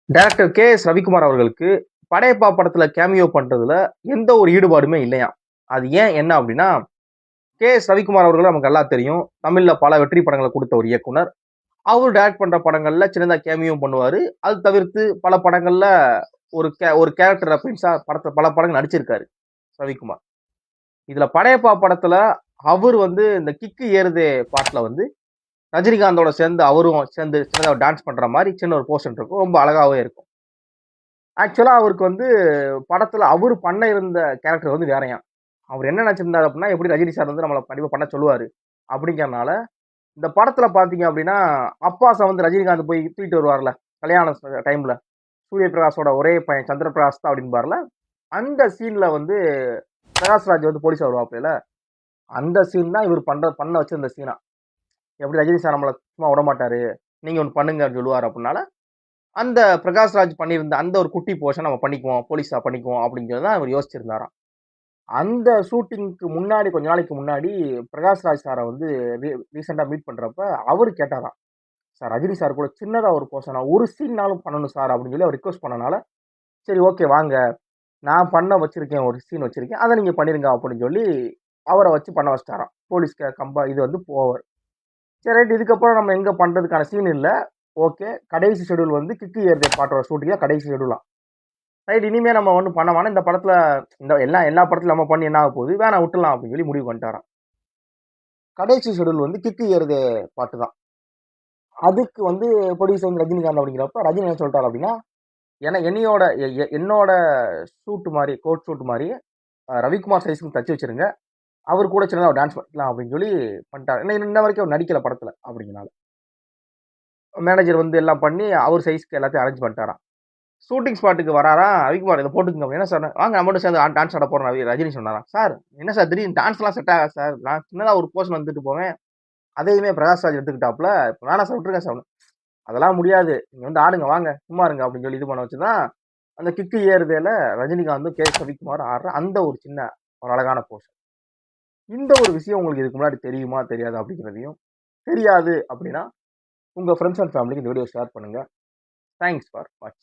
Director KS. Ravikumar அவர்களுக்கு படையப்பா படத்துல cameo பண்றதுல எந்த ஒரு ஈடுபாடுமே இல்லையாம். அது ஏன் என்ன அப்படின்னா, கே.எஸ். ரவிக்குமார் அவர்கள் நமக்கு நல்லா தெரியும். தமிழ்ல பல வெற்றி படங்கள குடுத்த ஒரு இயக்குனர். அவரு டைரக்ட் பண்ற படங்கள்ல சின்னதா கேமியோவும் பண்ணுவாரு. அது தவிர்த்து பல படங்கள்ல ஒரு கேரக்டர் ரெஃபரன்ஸா பல படங்கள் நடிச்சிருக்காரு ரவிக்குமார். இதுல படையப்பா படத்துல அவரு இந்த கிக்கு ஏறுதே பாட்டுல ரஜினிகாந்தோட சேர்ந்து அவரும் சேர்ந்து சின்னதா டான்ஸ் பண்ற மாரி சின்ன ஒரு போர்ஷன் இருக்கும். ரொம்ப அழகாவே இருக்கும். ஆக்சுவலா அவருக்கு படத்துல அவரு பண்ண இருந்த கேரக்டர் வேறயாம். அவர் என்ன நினைச்சிருந்தாரு அப்படின்னா, எப்படி ரஜினி சார் நம்மள கண்டிப்பா பண்ண சொல்லுவாரு அப்படிங்கறனால, இந்த படத்துல பாத்தீங்க அப்படின்னா, அப்பாஸ ரஜினிகாந்த் போய் தூக்கிட்டு வருவார்ல, கல்யாண டைம்ல. சூரிய பிரகாஷோட ஒரே பையன் சந்திர பிரகாஷ் தான் அப்படின்பார்ல. அந்த சீன்ல பிரகாஷ்ராஜ் போலீஸா வருவாப்ல. அந்த சீன் தான் இவர் பண்ண வச்சிருந்த சீனா. எப்படி ரஜினி சார் நம்மள சும்மா விட மாட்டாரு. நீங்க ஒண்ணு பண்ணுங்க சொல்லுவாரு அப்படின்னால, அந்த பிரகாஷ்ராஜ் பண்ணியிருந்த அந்த ஒரு குட்டி போர்ஷன் நம்ம பண்ணிக்குவோம். போலீஸா பண்ணிக்குவோம் அப்படிங்கிறது தான் இவர் யோசிச்சிருந்தாராம். அந்த ஷூட்டிங்க்கு முன்னாடி கொஞ்ச நாளைக்கு முன்னாடி பிரகாஷ்ராஜ் சாரை ரீசெண்டா மீட் பண்றப்ப அவரு கேட்டாராம். சார் ரஜினி சார் கூட சின்னதா ஒரு போர்ஷனா ஒரு சீன்னாலும் பண்ணணும் சார் அப்படின்னு சொல்லி அவர் ரிக்வஸ்ட் பண்ணனால, சரி ஓகே வாங்க. நான் பண்ண வச்சிருக்கேன் ஒரு சீன் வச்சிருக்கேன். அதை நீங்க பண்ணிருங்க அப்படின்னு சொல்லி அவரை வச்சு பண்ண வச்சிட்டாராம். Police over. சரி ரைட் இதுக்கப்புறம் நம்ம எங்க பண்றதுக்கான சீன் இல்ல. ஓகே கடைசி ஷெட்யூல் கிக்கு ஏறுதே பாட்டோட ஷூட்டிங்கா கடைசி ஷெட்யூலா. ரைட் இனிமே நம்ம ஒன்றும் பண்ண வேணாம். இந்த படத்துல எல்லா படத்துல நம்ம பண்ணி என்ன ஆக போகுது வேணா விட்டுலாம் அப்படின்னு சொல்லி முடிவு பண்ணிட்டாராம். கடைசி ஷெட்யூல் கிக்கு ஏறுதே பாட்டு தான். அதுக்கு ப்ரொடியூசர் ரஜினிகாந்த் அப்படிங்கிறப்ப ரஜினி என்ன சொல்லிட்டாரு அப்படின்னா, என்னோட ஷூட் மாதிரி கோட் ஷூட் மாதிரி ரவிக்குமார் சைஸ்க்கு தச்சு வச்சிருங்க. அவர் கூட சின்னதாக டான்ஸ் பண்ணிக்கலாம் அப்படின்னு சொல்லி பண்ணிட்டாரு. இன்ன வரைக்கும் அவர் நடிக்கல படத்துல அப்படிங்கனால மேனேஜர் எல்லாம் பண்ணி அவர் சைஸ்க்கு எல்லாத்தையும் அரேஞ்ச் பண்ணிட்டாராம். ஷூட்டிங் ஸ்பாட்டுக்கு வராரா ரவிக்குமார் இதை போட்டுக்குங்க என்ன சார் வாங்க நம்ம மட்டும் சேர்ந்து டான்ஸ் ஆட போறோம் ரஜினி சொன்னாராம். சார் என்ன சார் திடீர்னு டான்ஸ்லாம் செட் ஆகாது சார். நான் சின்னதாக ஒரு போர்ஷன் வந்துட்டு போவேன். அதையுமே பிரகாஷ்ராஜ் எடுத்துக்கிட்டாப்ல. இப்போ வேணா சார் விட்டுருங்க சார். அதெல்லாம் முடியாது. நீங்க ஆடுங்க வாங்க சும்மா இருங்க அப்படின்னு சொல்லி இது பண்ண வச்சுதான் அந்த கிக்கு ஏறுதேல ரஜினிகாந்தும் கே.எஸ். ரவிக்குமார் ஆடுற அந்த ஒரு சின்ன ஒரு அழகான போர்ஷன். இந்த ஒரு விஷயம் உங்களுக்கு இதுக்கு முன்னாடி தெரியுமா தெரியாது அப்படிங்கிறதையும் தெரியாது அப்படின்னா உங்க ஃப்ரெண்ட்ஸ் அண்ட் ஃபேமிலிக்கு இந்த வீடியோ ஷேர் பண்ணுங்க. தேங்க்ஸ் ஃபார் வாட்சிங்.